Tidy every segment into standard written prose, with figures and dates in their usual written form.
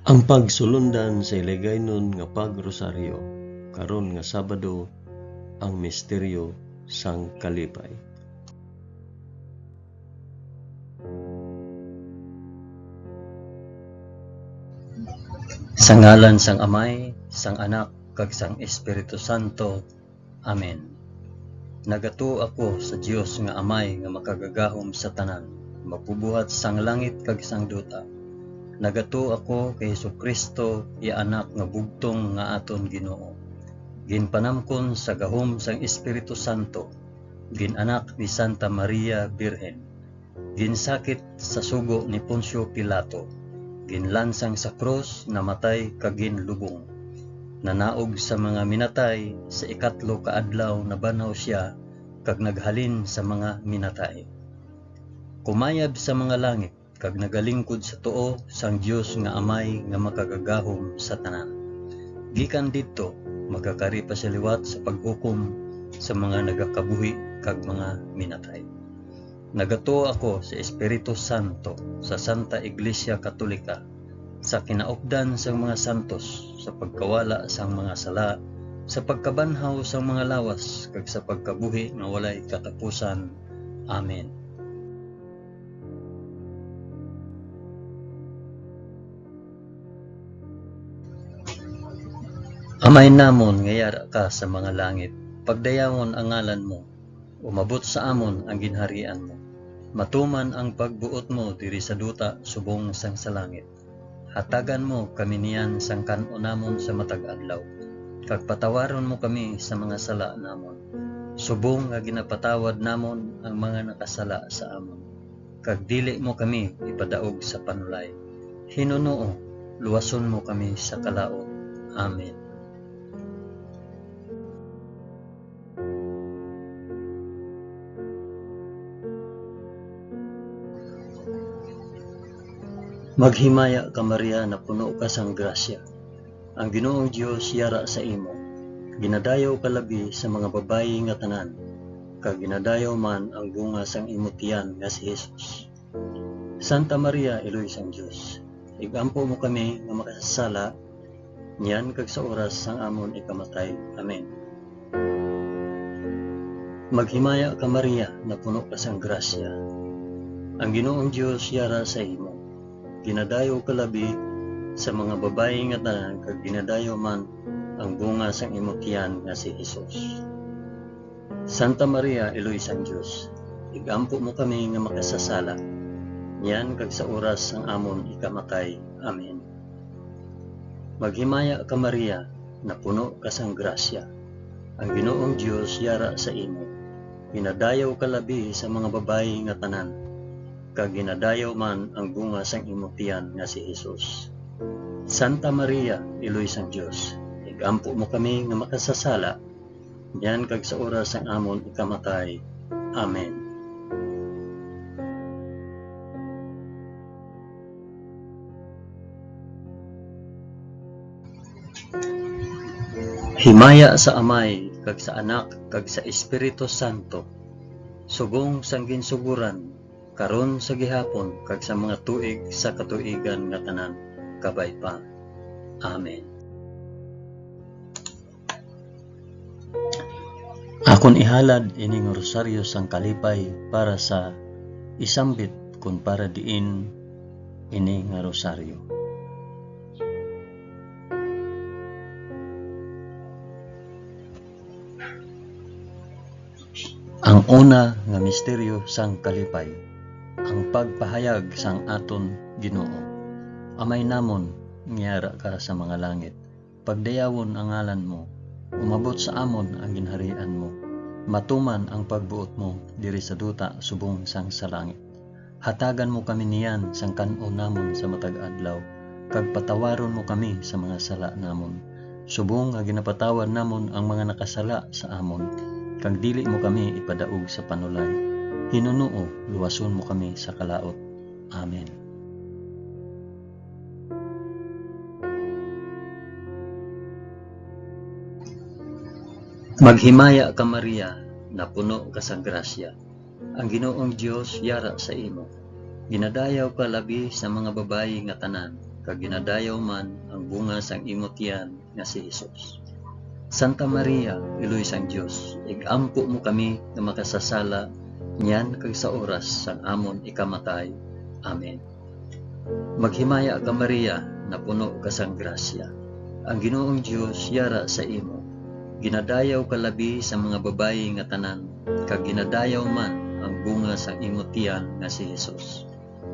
Ang pagsulundan sa iligaynon nga pagrosaryo karon nga Sabado ang misteryo sang kalipay. Sa ngalan sang Amay, sang Anak, kag sang Espiritu Santo. Amen. Nagato ako sa Dios nga Amay nga makagagahom sa tanan, mapubuhat sang langit kag sang duta. Nagato ako kay Jesucristo, iya anak nga bugtong nga aton Ginoo. Ginpanamkon sa gahom sang Espiritu Santo, ginanak ni Santa Maria Birhen. Ginsakit sa sugo ni Poncio Pilato. Ginlansang sa krus, namatay kag ginlubong. Nanaog sa mga minatay, sa ikatlo ka adlaw nabanaw siya kag naghalin sa mga minatay. Kumayab sa mga langit kag nagalingkod sa tuo sang Dios nga Amay nga makagagahom sa tanan. Gikan didto magakari pa sa liwat sa paghukom sa mga nagakabuhi kag mga minatay. Nagato ako sa Espiritu Santo, sa Santa Iglesia Katolika, sa kinaupdan sang mga santos, sa pagkawala sang mga sala, sa pagkabanhaw sang mga lawas, kag sa pagkabuhi nga walay katapusan. Amen. Amay namon nga yara ka sa mga langit, pagdayawon ang ngalan mo, umabot sa amon ang ginharian mo. Matuman ang pagbuot mo diri sa duta subong sang sa langit. Hatagan mo kami niyan sang kan-o namon sa matag adlaw. Kag patawaron mo kami sa mga sala namon. Subong nga ginapatawad namon ang mga nakasala sa amon. Kag dili mo kami ipadaog sa panulay. Hinunoo, luwason mo kami sa kalaot. Amen. Maghimaya ka Maria na puno ka sang grasya. Ang Ginoong Dios yara sa imo. Ginadayaw ka labi sa mga babayi nga tanan, kag ginadayaw man ang bunga sang imo tiyan nga si Jesus. Santa Maria, Iloy sang Dios, igampo mo kami nga makasasala, niyan kag sa oras sang amon ikamatay. Amen. Maghimaya ka Maria na puno ka sang grasya. Ang Ginoong Dios yara sa imo. Ginadayo ka labi sa mga babayi nga tanan, kag ginadayo man ang bunga sang imo tiyan nga si Jesus. Santa Maria, Iloy sang Dios, igampo mo kami nga makasasala, niyan kag sa oras sang amon ikamatay. Amen. Maghimaya ka Maria na puno ka sang grasya. Ang Ginoong Dios yara sa imo. Ginadayo ka labi sa mga babayi nga tanan, kag ginadayaw man ang bunga sang imo tiyan nga si Jesus. Santa Maria, Iloy sang Dios, igampo mo kami nga makasasala, niyan kag sa oras sang amon ikamatay. Amen. Himaya sa Amay, kag sa Anak, kag sa Espiritu Santo, subong sang ginsuguran, karon sa gihapon kag sa mga tuig sa katuigan nga tanan, kabay pa. Amen. Akon ihalad ining rosaryo sang kalipay para sa isambit kun para diin ini nga rosaryo. Ang una nga misteryo sang kalipay, ang pagpahayag sang aton Ginoo. Amay namon, ngiyara ka sa mga langit, pagdayawon ang ngalan mo, umabot sa amon ang ginharian mo, matuman ang pagbuot mo diri sa duta subong sang sa langit. Hatagan mo kami niyan sang kan-o namon sa matag adlaw, kag patawaron mo kami sa mga sala namon, subong nga ginapatawad namon ang mga nakasala sa amon, kag dili mo kami ipadaog sa panulay. Hinunoo, luwason mo kami sa kalaot. Amen. Maghimaya ka Maria na puno ka sa grasya. Ang Ginoong Dios yara sa imo. Ginadayaw ka labi sa mga babayi nga tanan, kag ginadayaw man ang bunga sang imong tiyan nga si Hesus. Santa Maria, iloy sang Dios, igampo mo kami nga makasasala niyan kag sa oras sang amon ikamatay. Amen. Maghimaya ka Maria, na puno ka sang grasya. Ang Ginoong Dios yara sa imo. Ginadayaw ka labi sa mga babayi nga tanan, kag ginadayaw man ang bunga sang imong tiyan nga si Hesus.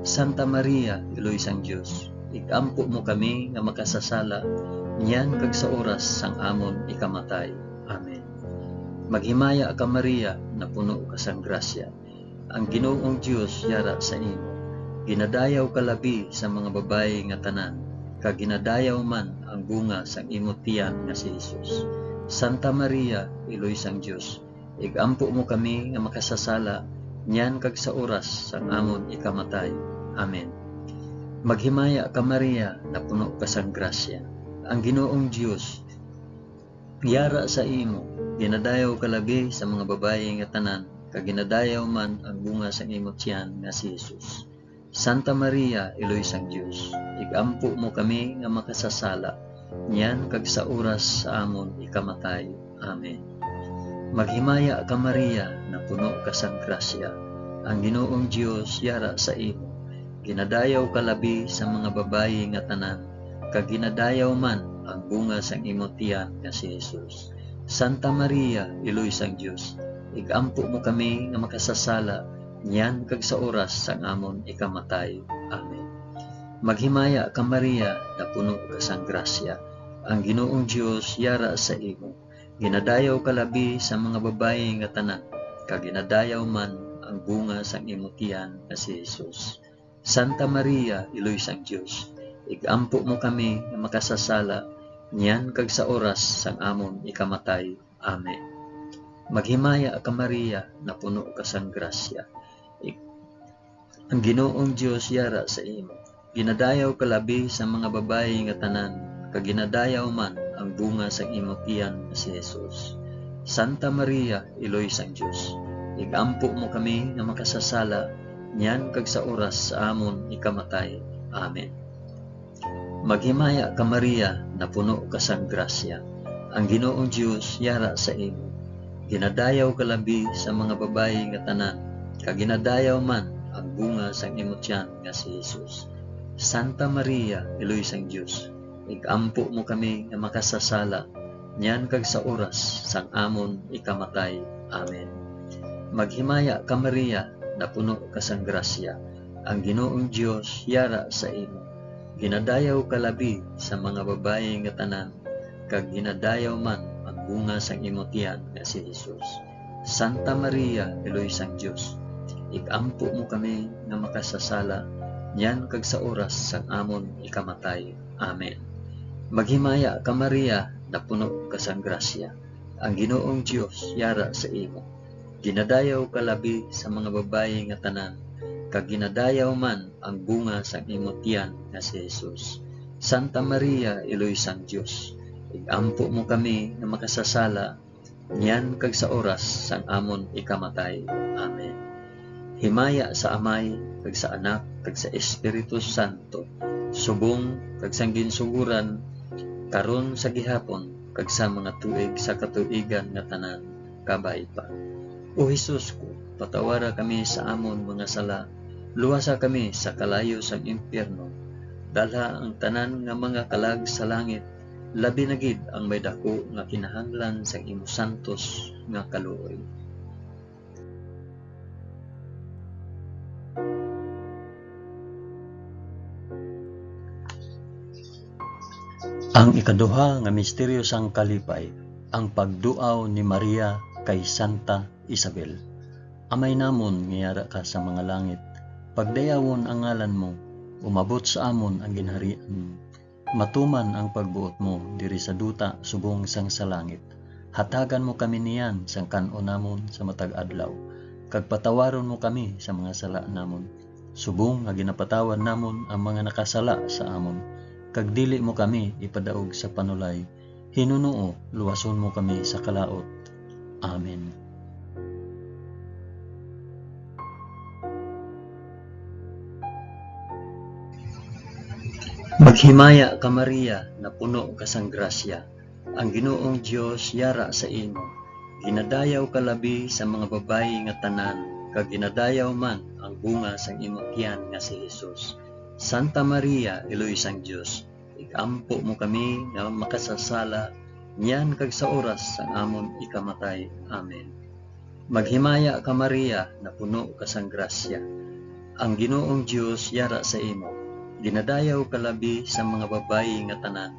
Santa Maria, iloy sang Dios, igampo mo kami nga makasasala niyan kag sa oras sang amon ikamatay. Amen. Maghimaya ka Maria, na puno ka sang grasya. Ang Ginoong Dios yara sa imo. Ginadayaw ka labi sa mga babayi nga tanan, kag ginadayaw man ang bunga sang imong tiyan nga si Hesus. Santa Maria, iloy sang Dios, igampo mo kami nga makasasala niyan kag sa oras sang amon ikamatay. Amen. Maghimaya ka Maria, na puno ka sang grasya. Ang Ginoong Dios yara sa imo. Ginadayaw ka labi sa mga babayi nga tanan, kag ginadayaw man ang bunga sang imong tiyan nga si Hesus. Santa Maria, iloy sang Dios, igampo mo kami nga makasasala niyan kag sa oras sa amon ikamatay. Amen. Maghimaya ka Maria, na puno ka sang grasya. Ang Ginoong Dios yara sa imo. Ginadayaw ka labi sa mga babayi nga tanan, kag ginadayaw man ang bunga sang imong tiyan nga si Hesus. Santa Maria, iloy sang Dios, igampo mo kami nga makasasala niyan kag sa oras sang amon ikamatay. Amen. Maghimaya ka Maria, na puno ka sang grasya. Ang Ginoong Dios yara sa imo. Ginadayaw ka labi sa mga babayi nga tanan, kag ginadayaw man ang bunga sang imong tiyan nga si Hesus. Santa Maria, iloy sang Dios, igampo mo kami nga makasasala niyan kag sa oras sang amon ikamatay. Amen. Maghimaya ka Maria, na puno ka sang grasya. Ang Ginoong Dios yara sa imo. Ginadayaw ka labi sa mga babayi nga tanan, kag ginadayaw man ang bunga sang imong tiyan nga si Hesus. Santa Maria, iloy sang Dios, igampo mo kami nga makasasala niyan kag sa oras sa amon ikamatay. Amen. Maghimaya ka Maria, na puno ka sang grasya. Ang Ginoong Dios yara sa imo. Ginadayaw ka labi sa mga babayi nga tanan, kag ginadayaw man ang bunga sang imong tiyan nga si Hesus. Santa Maria, iloy sang Dios, igampo mo kami nga makasasala niyan kag sa oras sang amon ikamatay. Amen. Maghimaya ka Maria, na puno ka sang grasya. Ang Ginoong Dios yara sa imo. Ginadayaw ka labi sa mga babayi nga tanan, kag ginadayaw man ang bunga sang imong tiyan nga si Hesus. Santa Maria, iloy sang Dios, igampo mo kami nga makasasala niyan kag sa oras sang amon ikamatay. Amen. Maghimaya ka Maria, na puno ka sang grasya. Ang Ginoong Dios yara sa imo. Ginadayaw ka labi sa mga babayi nga tanan, kag ginadayaw man ang bunga sang imong tiyan nga si Hesus. Santa Maria, iloy sang Dios, igampo mo kami nga makasasala niyan kag sa oras sang amon ikamatay. Amen. Himaya sa Amay, kag sa Anak, kag sa Espiritu Santo, subong kag sang ginsuguran, karon sa gihapon, kag sa mga tuig sa katuigan nga tanan, kabay pa. O Hesus ko, patawara kami sa amon mga sala, luwasa kami sa kalayo sang impyerno, dalha ang tanan nga mga kalag sa langit, labi na gid ang may dako nga kinahanglan sa imo santos nga kaluoy. Ang ikaduha nga misteryo sang kalipay, ang pagduaw ni Maria kay Santa Isabel. Amay namon ngiyara ka sa mga langit, pagdayawon ang ngalan mo, umabot sa amon ang ginharian. Matuman ang pagbuot mo diri sa duta subong sang sa langit. Hatagan mo kami niyan sang kan-o namon sa matag adlaw, kag patawaron mo kami sa mga sala namon. Subong nga ginapatawan namon ang mga nakasala sa amon, kag dili mo kami ipadaog sa panulay. Hinunoo, luwason mo kami sa kalaot. Amen. Maghimaya ka Maria, na puno ka sang grasya. Ang Ginoong Dios yara sa imo. Ginadayaw ka labi sa mga babayi nga tanan, kag ginadayaw man ang bunga sang imong tiyan nga si Jesus. Santa Maria, Iloy sang Dios, igampo mo kami nga makasasala, niyan kag sa oras sang amon ikamatay. Amen. Maghimaya ka Maria, na puno ka sang grasya. Ang Ginoong Dios yara sa imo. Ginadayaw ka labi sa mga babayi nga tanan,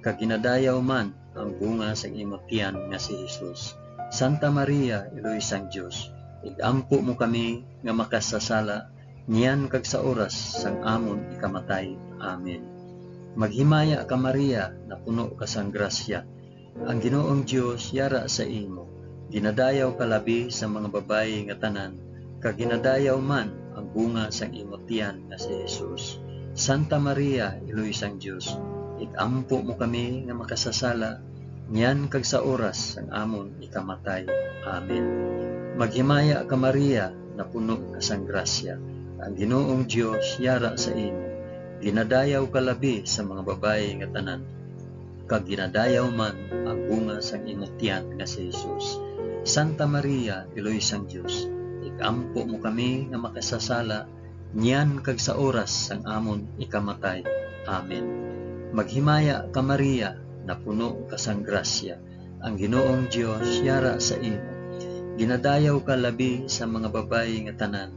kag ginadayaw man ang bunga sang imong tiyan nga si Jesus. Santa Maria, Iloy sang Dios, igampo mo kami nga makasasala, niyan kag sa oras sang amon ikamatay. Amen. Maghimaya ka Maria, na puno ka sang grasya. Ang Ginoong Dios yara sa imo. Ginadayaw ka labi sa mga babayi nga tanan, kag ginadayaw man ang bunga sang imong tiyan nga si Jesus. Santa Maria, Iloy sang Dios, igampo mo kami nga makasasala, niyan kag sa oras sang amon ikamatay. Amen. Maghimaya ka Maria, na puno ka sang grasya. Ang Ginoong Dios yara sa imo. Ginadayaw ka labi sa mga babayi nga tanan, kag ginadayaw man ang bunga sang imong tiyan nga si Jesus. Santa Maria, Iloy sang Dios, igampo mo kami nga makasasala, niyan kag sa oras sang amon ikamatay. Amen. Maghimaya ka Maria, na puno ka sang grasya. Ang Ginoong Dios yara sa imo. Ginadayaw ka labi sa mga babayi nga tanan,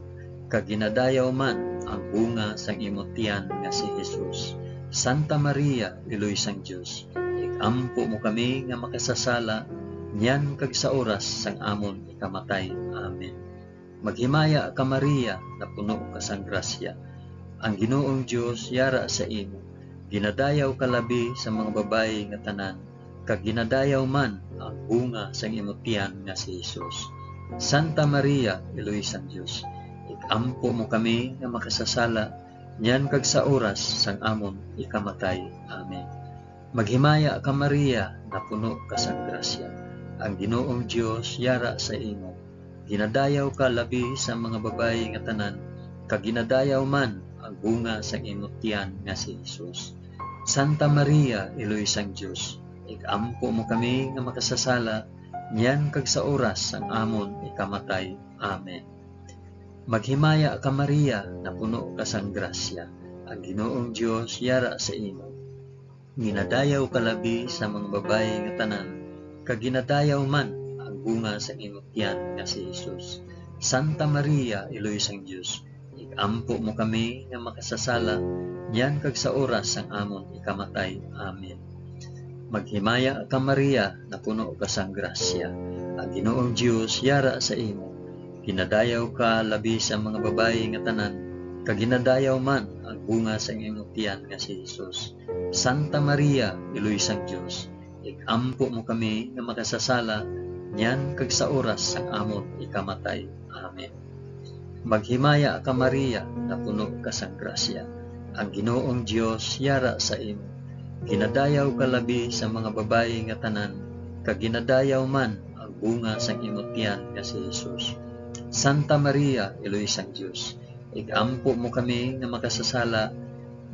kag ginadayaw man ang bunga sang imong tiyan nga si Jesus. Santa Maria, Iloy sang Dios, igampo mo kami nga makasasala, niyan kag sa oras sang amon ikamatay. Amen. Maghimaya ka Maria, na puno ka sang grasya. Ang Ginoong Dios yara sa imo. Ginadayaw ka labi sa mga babayi nga tanan, kag ginadayaw man ang bunga sang imong tiyan nga si Jesus. Santa Maria, Iloy sang Dios, igampo mo kami nga makasasala, niyan kag sa oras sang amon ikamatay. Amen. Maghimaya ka Maria, na puno ka sang grasya. Ang Ginoong Dios yara sa imo. Ginadayaw ka labi sa mga babayi nga tanan, kag ginadayaw man ang bunga sang imong tiyan nga si Jesus. Santa Maria, Iloy sang Dios, igampo mo kami nga makasasala, niyan kag sa oras sang amon ikamatay. Amen. Maghimaya ka Maria, na puno ka sang grasya. Ang Ginoong Dios yara sa imo. Ginadayaw ka labi sa mga babayi nga tanan, kag ginadayaw man bunga sa imong tiyan nga si Jesus. Santa Maria, Iloy sang Dios, igampo mo kami nga makasasala, niyan kag sa oras sang amon ikamatay. Amen. Maghimaya ka Maria, na puno ka sang grasya. Ang Ginoong Dios yara sa imo. Ginadayaw ka labi sa mga babayi nga tanan, kag ginadayaw man ang bunga sa imong tiyan nga si Jesus. Santa Maria, Iloy sang Dios, igampo mo kami nga makasasala, niyan kag sa oras sang amon ikamatay. Amen. Maghimaya ka Maria, na puno ka sang grasya. Ang Ginoong Dios yara sa imo. Ginadayaw ka labi sa mga babayi nga tanan, kag ginadayaw man ang bunga sang imong tiyan nga si Jesus. Santa Maria, Iloy sang Dios, igampo mo kami nga makasasala,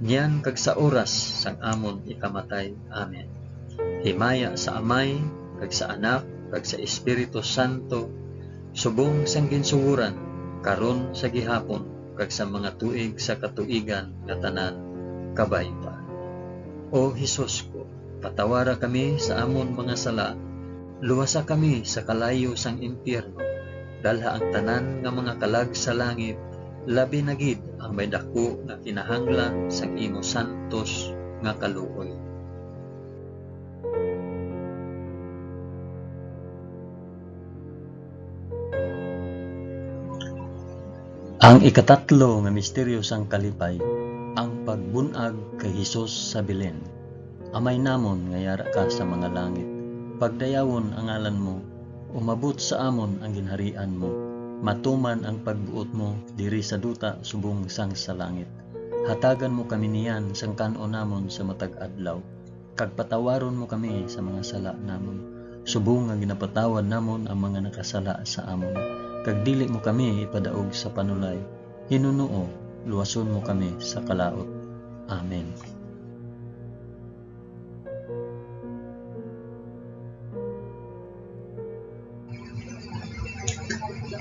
niyan kag sa oras sang amon ikamatay. Amen. Himaya sa Amay, kag sa Anak, kag sa Espiritu Santo, subong sang ginsuguran, karon sa gihapon, kag sa mga tuig sa katuigan nga tanan, kabay pa. O Hesus ko, patawara kami sa amon mga sala, luwasa kami sa kalayo sang impyerno, dalha ang tanan nga mga kalag sa langit, labi na gid ang may dako nga kinahanglan sang imo santos nga kaluoy. Ang ikatatlo nga misteryo sang kalipay, ang pagbunag kay Hesus sa Belen. Amay namon nga yara ka sa mga langit, pagdayawon ang ngalan mo, umabot sa amon ang ginharian mo, matuman ang pagbuot mo diri sa duta subong sang sa langit. Hatagan mo kami niyan sang kanon namon sa matag adlaw, kag patawaron mo kami sa mga sala namon, subong nga ginapatawad namon ang mga nakasala sa amon. Kag dili mo kami ipadaog sa panulay, hinunuo, luwason mo kami sa kalaot. Amen.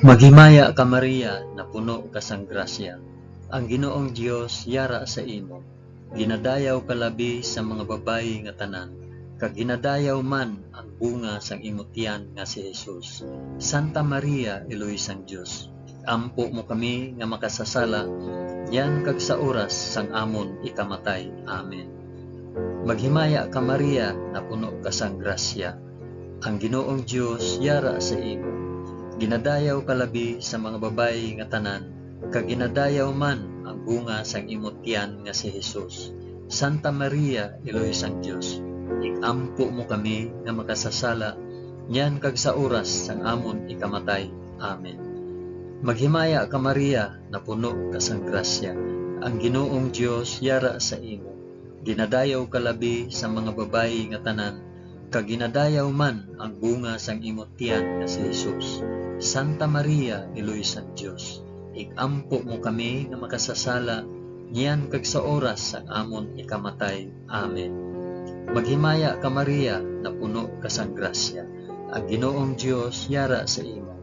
Maghimaya ka Maria, na puno ka sang grasya. Ang Ginoong Dios yara sa imo. Ginadayaw ka labi sa mga babayi nga tanan, kag ginadayaw man ang bunga sang imong tiyan nga si Jesus. Santa Maria, Eloy sang Dios, ampo mo kami nga makasasala, yan kag sa oras sang amon ikamatay. Amen. Maghimaya ka Maria, na puno ka sang grasya. Ang Ginoong Dios yara sa imo. Ginadayaw ka labi sa mga babayi nga tanan, kag ginadayaw man ang bunga sang imong tiyan nga si Jesus. Santa Maria, Eloy sang Dios, ikampo mo kami nga makasasala, yan kag sa oras sang amon ikamatay. Amen. Maghimaya ka Maria, na puno ka sang grasya. Ang Ginoong Dios yara sa imo. Ginadayaw ka labi sa mga babayi nga tanan, kag ginadayaw man ang bunga sang imong tiyan nga si Jesus. Santa Maria, Eloy sang Dios, ikampo mo kami nga makasasala, niyan kag sa oras sang amon ikamatay. Amen. Maghimaya ka Maria, na puno ka sang grasya. Ang Ginoong Dios yara sa imo.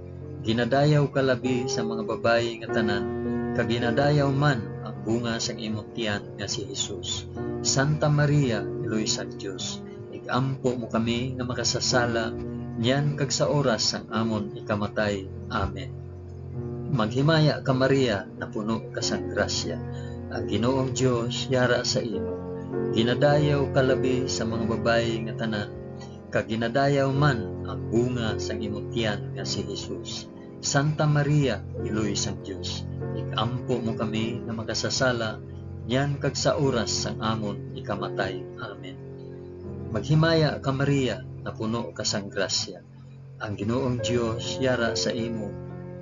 Ginadayaw ka labi sa mga babayi nga tanan, kag ginadayaw man ang bunga sang imong tiyan nga si Jesus. Santa Maria, Eloy sang Dios, ikampo mo kami nga makasasala, niyan kag sa oras sang amon ikamatay. Amen. Maghimaya ka Maria, na puno ka sang grasya. Ang Ginoong Dios yara sa imo. Ginadayaw ka labi sa mga babayi nga tanan, kag ginadayaw man ang bunga sang imong tiyan nga si Jesus. Santa Maria, Eloy sang Dios, ikampo mo kami nga makasasala, niyan kag sa oras sang amon ikamatay. Amen. Maghimaya ka Maria, na puno ka sang grasya. Ang Ginoong Dios yara sa imo.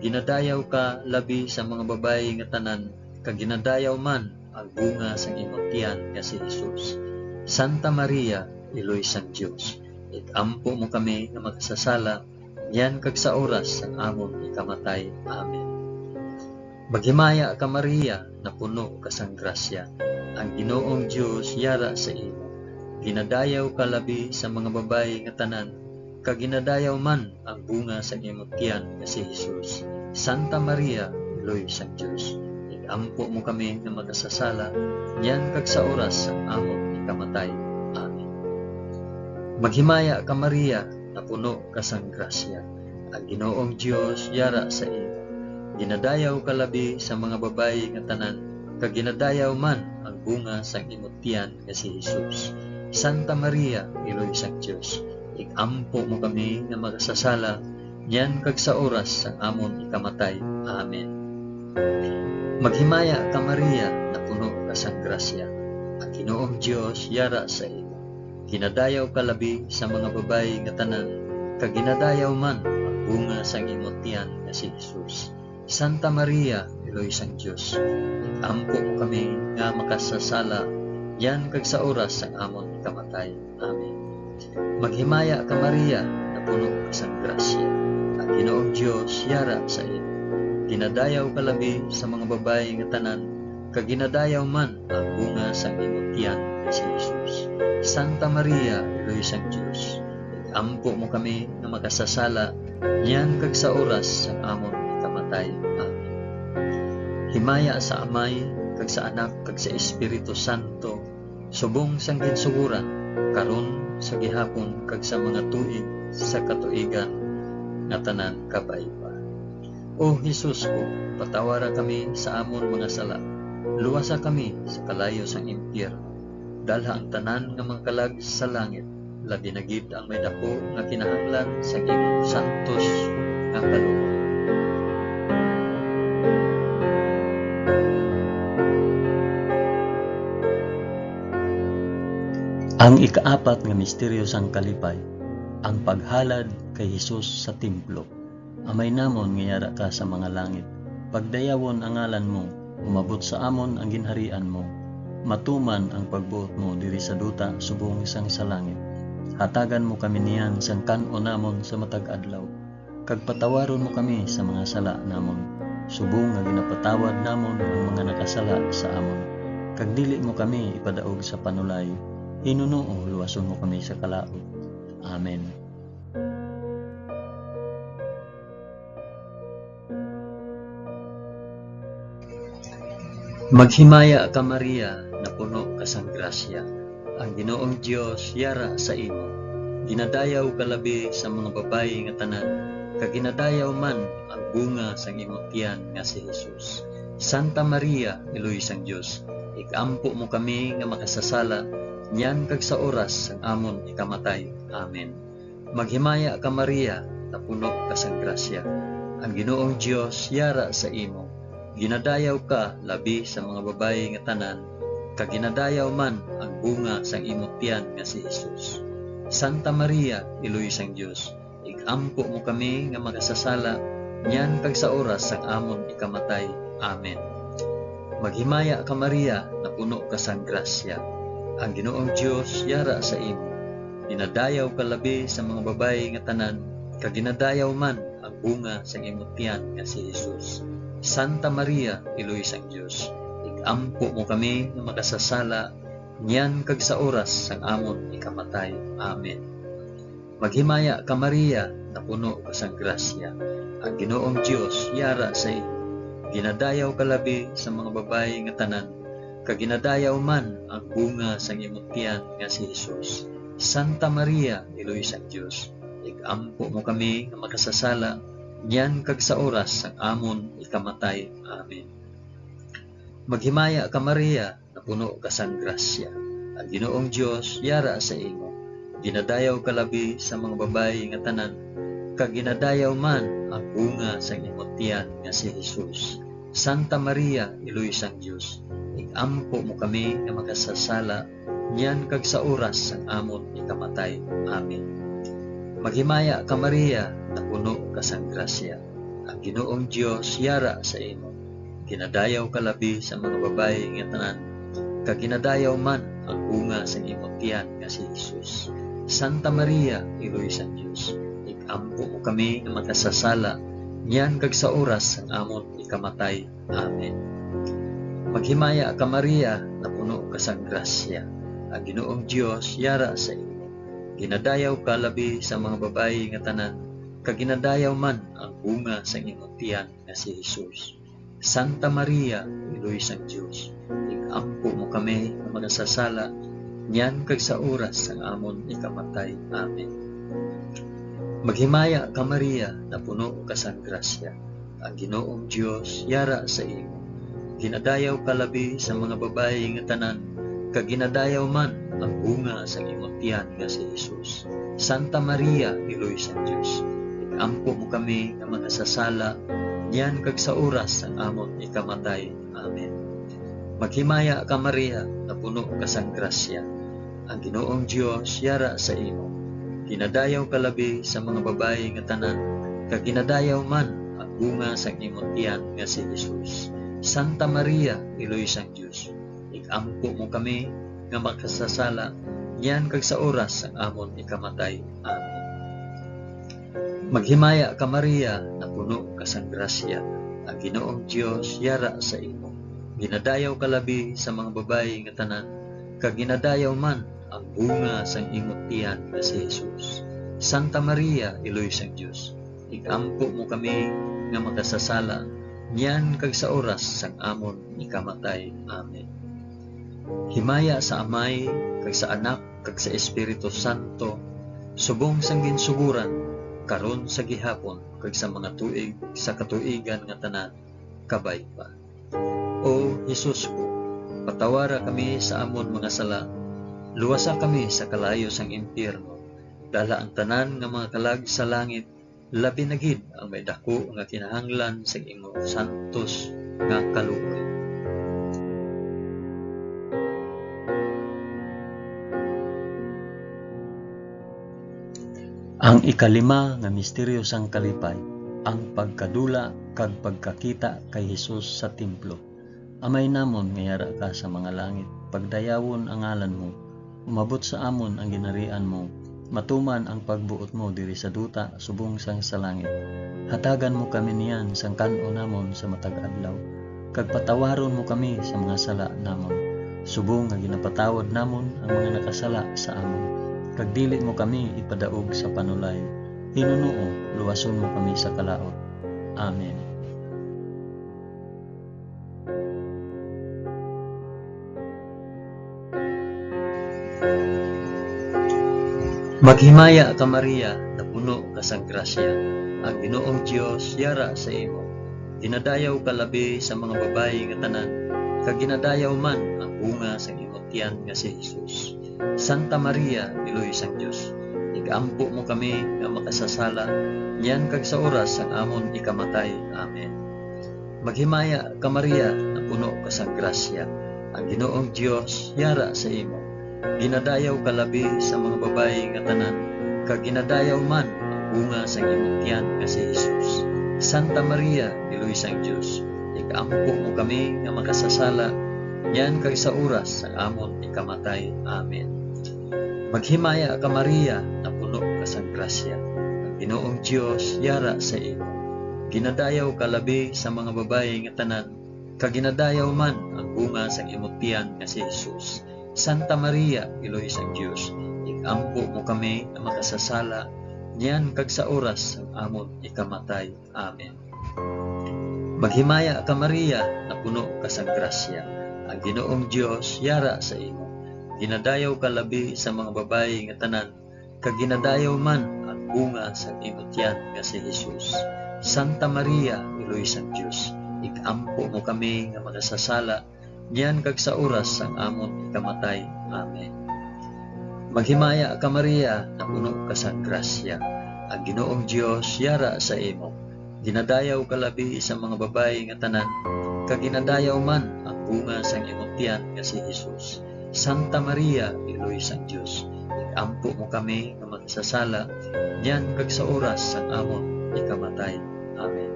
Ginadayaw ka labi sa mga babayi nga tanan, kag ginadayaw man ang bunga sang imong tiyan nga si Jesus. Santa Maria, Eloy sang Dios, ikampo mo kami nga makasasala, yan kag sa oras sang amon ikamatay. Amen. Maghimaya ka Maria, na puno ka sang grasya. Ang Ginoong Dios yara sa imo. Ginadayaw ka labi sa mga babayi nga tanan, kag ginadayaw man ang bunga sa imong tiyan nga si Jesus. Santa Maria, Eloy sang Dios, ikampo mo kami nga makasasala, yan kag sa oras sang amon ikamatay. Amen. Maghimaya ka Maria, na puno ka sang grasya. Ang Ginoong Dios yara sa imo. Ginadayaw ka labi sa mga babayi nga tanan, kag ginadayaw man ang bunga sang imong tiyan nga si Jesus. Santa Maria, Eloy sang Dios, ikampo mo kami nga makasasala, yan kag sa oras sang amon ikamatay. Amen. Maghimaya ka Maria, na puno ka sang grasya. Ang Ginoong Dios yara sa imo. Ginadayaw ka labi sa mga babayi nga tanan, kag ginadayaw man ang bunga sang imong tiyan nga si Jesus. Santa Maria, Eloy sang Dios, ikampo mo kami nga makasasala, yan kag sa oras sang amon ikamatay. Amen. Maghimaya ka Maria, na puno ka sang grasya. Ang Ginoong Dios yara sa imo. Ginadayaw ka labi sa mga babayi nga tanan, kag ginadayaw man ang bunga sang imong tiyan nga si Jesus. Santa Maria, Eloy sang Dios, ikampo mo kami nga makasasala, yan kag sa oras sang amon ikamatay. Amen. Himaya sa Amay, kag sa Anak, kag sa Espiritu Santo, subong sang ginsuguran, karon sa gihapon, kag sa mga tuig sa katuigan nga tanan kabay-ba. O Jesus ko, patawara kami sa amon mga sala, luwasa kami sa kalayo sang impyerno, dalha ang tanan nga mga kalag sa langit, labi na gid ang may dako nga kinahanglan sa imong santos nga kalooban. Ang ikaapat nga misteryo sang kalipay, ang paghalad kay Hesus sa templo. Amay namon nga yara ka sa mga langit. Pagdayawon ang ngalan mo, umabot sa amon ang ginharian mo. Matuman ang pagbuot mo diri sa duta subong sang sa langit. Hatagan mo kami niyan sang kan-o namon sa matag adlaw. Kag patawaron mo kami sa mga sala namon, subong nga ginapatawad namon ang mga nakasala sa amon. Kag dili mo kami ipadaog sa panulay, hinunoo luwason mo kami sa kalaot. Amen. Maghimaya ka Maria, na puno ka sang grasya. Ang Ginoong Dios yara sa imo. Ginadayaw ka labi sa mga babayi nga tanan, kag ginadayaw man ang bunga sang imong tiyan nga si Jesus. Santa Maria, Iloy sang Dios, ikampo mo kami nga makasasala, niyan kag sa oras sang amon ikamatay. Amen. Maghimaya ka Maria, na puno ka sang grasya. Ang Ginoong Dios yara sa imo. Ginadayaw ka labi sa mga babayi nga tanan, kag ginadayaw man ang bunga sang imong tiyan nga si Jesus. Santa Maria, Iloy sang Dios, igampo mo kami nga makasasala, niyan kag sa oras sang amon ikamatay. Amen. Maghimaya ka Maria, na puno ka sang grasya. Ang Ginoong Dios yara sa imo. Ginadayaw ka labi sa mga babayi nga tanan, kag ginadayaw man ang bunga sang imong tiyan nga si Jesus. Santa Maria, Iloy sang Dios, igampo mo kami nga makasasala, niyan kag sa oras sang amon ikamatay. Amen. Maghimaya ka Maria, na puno ka sang grasya. Ang Ginoong Dios yara sa imo. Ginadayaw ka labi sa mga babayi nga tanan, kag ginadayaw man ang bunga sang imong tiyan nga si Jesus. Santa Maria, Iloy sang Dios, igampo mo kami nga makasasala, niyan kag sa oras sang amon ikamatay. Amen. Maghimaya ka Maria, na puno ka sang grasya. Ang Ginoong Dios yara sa imo. Ginadayaw ka labi sa mga babayi nga tanan, kag ginadayaw man ang bunga sang imong tiyan nga si Jesus. Santa Maria, Iloy sang Dios, igampo mo kami nga makasasala, niyan kag sa oras sang amon ikamatay. Amen. Maghimaya ka Maria, na puno ka sang grasya. Ang Ginoong Dios yara sa imo. Ginadayaw ka labi sa mga babayi nga tanan, kag ginadayaw man ang bunga sang imong tiyan nga si Jesus. Santa Maria, Iloy sang Dios, igampo mo kami nga makasasala, niyan kag sa oras sang amon ikamatay. Amen. Maghimaya ka Maria, na puno ka sang grasya. Ang Ginoong Dios yara sa imo. Ginadayaw ka labi sa mga babayi nga tanan, kag ginadayaw man ang bunga sang imong tiyan nga si Jesus. Santa Maria, Iloy sang Dios, igampo mo kami nga makasasala, niyan kag sa oras sang amon ikamatay. Amen. Maghimaya ka Maria, na puno ka sang grasya. Ang Ginoong Dios yara sa imo. Ginadayaw ka labi sa mga babayi nga tanan, kag ginadayaw man ang bunga sang imong tiyan nga si Jesus. Santa Maria, Iloy sang Dios, igampo mo kami nga makasasala, niyan kag sa oras sang amon ikamatay. Amen. Maghimaya ka Maria, na puno ka sang grasya. Ang Ginoong Dios yara sa imo. Ginadayaw ka labi sa mga babayi nga tanan, kag ginadayaw man ang bunga sang imong tiyan nga si Jesus. Santa Maria, Iloy sang Dios, igampo mo kami nga makasasala, niyan kag sa oras ang amon ikamatay. Amen. Maghimaya ka Maria, na puno ka sang grasya. Ang Ginoong Dios yara sa imo. Ginadayaw ka labi sa mga babayi nga tanan, kag ginadayaw man ang bunga sang imong tiyan nga si Jesus. Santa Maria, Iloy sang Dios, igampo mo kami nga makasasala, niyan kag sa oras sang amon ikamatay. Amen. Himaya sa Amay, kag sa Anak, kag sa Espiritu Santo, subong sang ginsuguran, karon sa gihapon, kag sa mga tuig sa katuigan nga tanan, kabay pa. O Jesus ko, patawara kami sa amon mga sala, luwasa kami sa kalayo sang impyerno, dala ang tanan nga mga kalag sa langit, labi na gid ang may dako nga kinahanglan sa imong santos nga kaluoy. Ang ikalima nga misteryo sang kalipay, ang pagkadula kag pagkakita kay Hesus sa templo. Amay namon nga yara ka sa mga langit, pagdayawon ang ngalan mo, umabot sa amon ang ginarian mo, matuman ang pagbuot mo diri sa duta subong sang sa langit. Hatagan mo kami niyan sang kan-o namon sa matag adlaw, kag patawaron mo kami sa mga sala namon, subong nga ginapatawad namon ang mga nakasala sa amon. Kag dili mo kami ipadaog sa panulay, hinunoo luwason mo kami sa kalaot. Amen. Maghimaya ka Maria, na puno ka sang grasya. Ang Ginoong Dios yara sa imo. Ginadayaw ka labi sa mga babayi nga tanan, kag ginadayaw man ang bunga sa imong tiyan nga si Jesus. Santa Maria, Iloy sang Dios, igaampo mo kami nga makasasala, niyan kag sa oras sang amon ikamatay. Amen. Maghimaya ka Maria, na puno ka sang grasya. Ang Ginoong Dios yara sa imo. Ginadayaw ka labi sa mga babayi nga tanan, kag ginadayaw man ang bunga sa imong tiyan nga si Jesus. Santa Maria, Iloy sang Dios, igaampo mo kami nga makasasala, niyan kag sa oras sa amon ikamatay. Amen. Maghimaya ka Maria, na puno ka sang grasya. Ang Ginoong Dios yara sa imo. Ginadayaw ka labi sa mga babayi nga tanan, kag ginadayaw man ang bunga sa imong tiyan nga si Jesus. Santa Maria, Iloy sang Dios, igampo mo kami na makasasala, niyan kag sa oras ang amon ikamatay. Amen. Maghimaya ka Maria, na puno ka sang grasya. Ang Ginoong Dios yara sa imo. Ginadayaw ka labi sa mga babayi nga tanan, kag ginadayaw man ang bunga sa imong tiyan nga si Jesus. Santa Maria, Iloy sang Dios, igampo mo kami nga makasasala, niyan kag sa oras ang amon ikamatay. Amen. Maghimaya ka Maria, na puno ka sang grasya. Ang Ginoong Dios yara sa imo. Ginadayaw ka labi sa mga babayi nga tanan, kag ginadayaw man ang bunga sang imong tiyan nga si Jesus. Santa Maria, Iloy sang Dios, igampo mo kami nga makasasala, niyan kag sa oras ang amon ikamatay. Amen.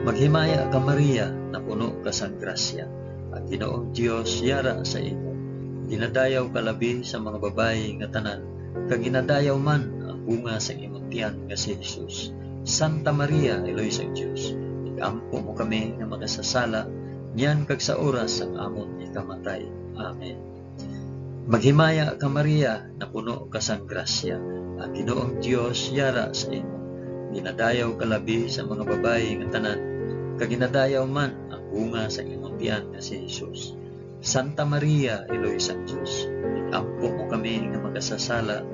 Maghimaya ka Maria, na puno ka sang grasya. Ang Ginoong Dios yara sa imo. Ginadayaw ka labi sa mga babayi nga tanan, kag ginadayaw man ang bunga sa imong tiyan nga si Jesus. Santa Maria, Iloy sang Dios, igampo mo kami nga makasasala, niyan kag sa oras ang amon ikamatay. Amen. Maghimaya ka Maria, na puno ka sang grasya. Ang Ginoong Dios yara sa imo. Ginadayaw ka labi sa mga babayi nga tanan, kag ginadayaw man ang bunga sa imong tiyan nga si Jesus. Santa Maria, Iloy sang Dios, igampo mo kami nga makasasala,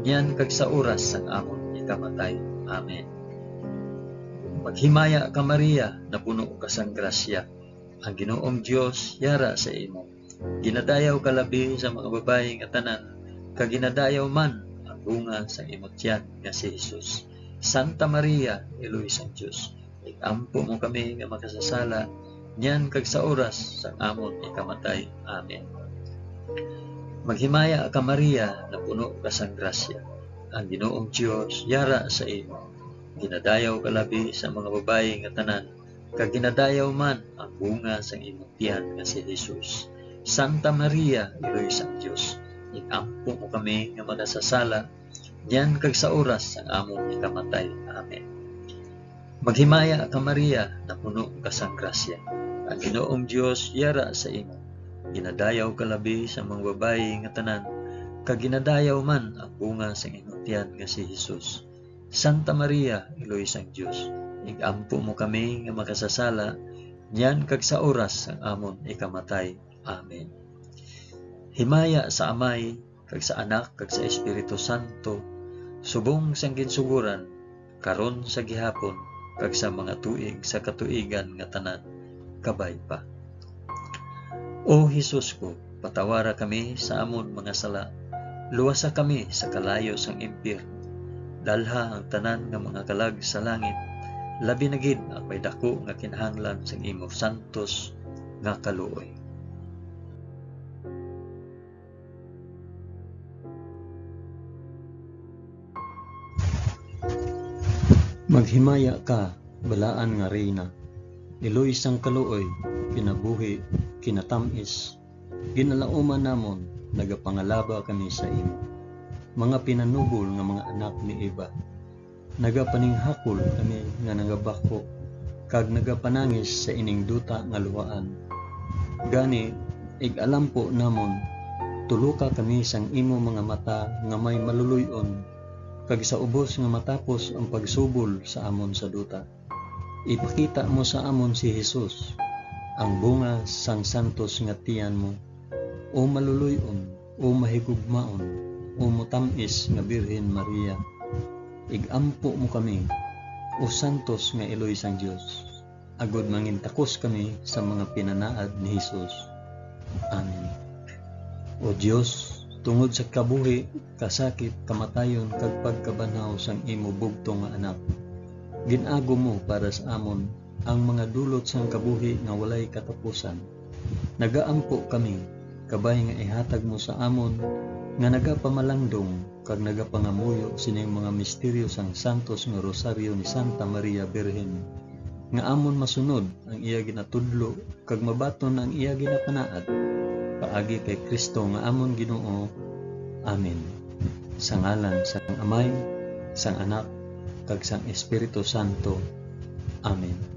niyan kag sa oras ang amon ikamatay. Amen. Maghimaya ka Maria, na puno ka sang grasya. Ang Ginoong Dios yara sa imo. Ginadayaw ka labi sa mga babayi nga tanan, kag ginadayaw man ang bunga sa imong tiyan nga si Jesus. Santa Maria, Iloy sang Dios, igampo mo kami nga makasasala, niyan kag sa oras sa amon ikamatay. Amen. Maghimaya ka Maria, na puno ka sang grasya. Ang Ginoong Dios yara sa imo. Ginadayaw ka labi sa mga babayi nga tanan, kag ginadayaw man ang bunga sa imong tiyan nga si Jesus. Santa Maria, Iloy sang Dios, igampo mo kami nga makasasala, niyan kag sa oras ang among ikamatay. Amen. Maghimaya ka Maria, na puno ka sang grasya. Ang Ginoong Dios yara sa imo. Ginadayaw ka labi sa mga babayi nga tanan, kag ginadayaw man ang bunga sa imong tiyan nga si Jesus. Santa Maria, Iloy sang Dios, igampo mo kami nga makasasala, niyan kag sa oras ang amon ikamatay. Amen. Himaya sa Amay, kag sa Anak, kag sa Espiritu Santo, subong sang ginsuguran, karon sa gihapon, kag sa mga tuig sa katuigan nga tanan, kabay pa. O Hesus ko, patawara kami sa amon mga sala, luwasa kami sa kalayo sang impyerno, dalha ang tanan nga mga kalag sa langit, labi na gid ang may dako nga kinahanglan sang imo santos nga kaluoy. Maghimaya ka, balaan nga reyna, iloy sang kaluoy, kinabuhi, kinatamis, ginalauman namon, nagapangalaba kami sa imo. Mga pinanubol nga mga anak ni Eva, nagapaninghakol kami nga nagabako, kag nagapanangis sa ining duta nga luwaan. Gani, ig-alampo namon, tuluka kami sang imo mga mata nga may maluluyon, kag sa ubos nga matapos ang pagsubol sa amon sa duta. Ipakita mo sa amon si Jesus, ang bunga sang santos nga tiyan mo, o maluluyon, o mahigugmaon, o mutamis nga Birhen Maria, igampo mo kami, o santos nga Eloy sang Dios, agod mangintakos kami sa mga pinanaad ni Hesus. Amen. O Dios, tungod sa kabuhi, kasakit, kamatayon, kag pagkabanhaw sang imo bugtong nga anak, ginago mo para sa amon ang mga dulot sang kabuhi nga walay katapusan. Nagaampo kami, kabay nga ihatag mo sa amon, nga nagapamalandong, kag nagapangamuyo sining mga misteryo sang santos nga rosaryo ni Santa Maria Birhen, nga amon masunod ang iya ginatudlo, kag mabaton ang iya ginapanaad, paagi kay Kristo nga amon Ginoo. Amen. Sa ngalan sang Amay, sang Anak, kag sang Espiritu Santo. Amen.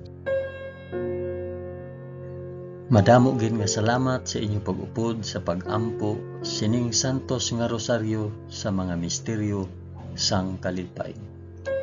Madamo gid nga salamat sa inyong pag-upod sa pag-ampo sining santos nga rosaryo sa mga misteryo sang kalipay.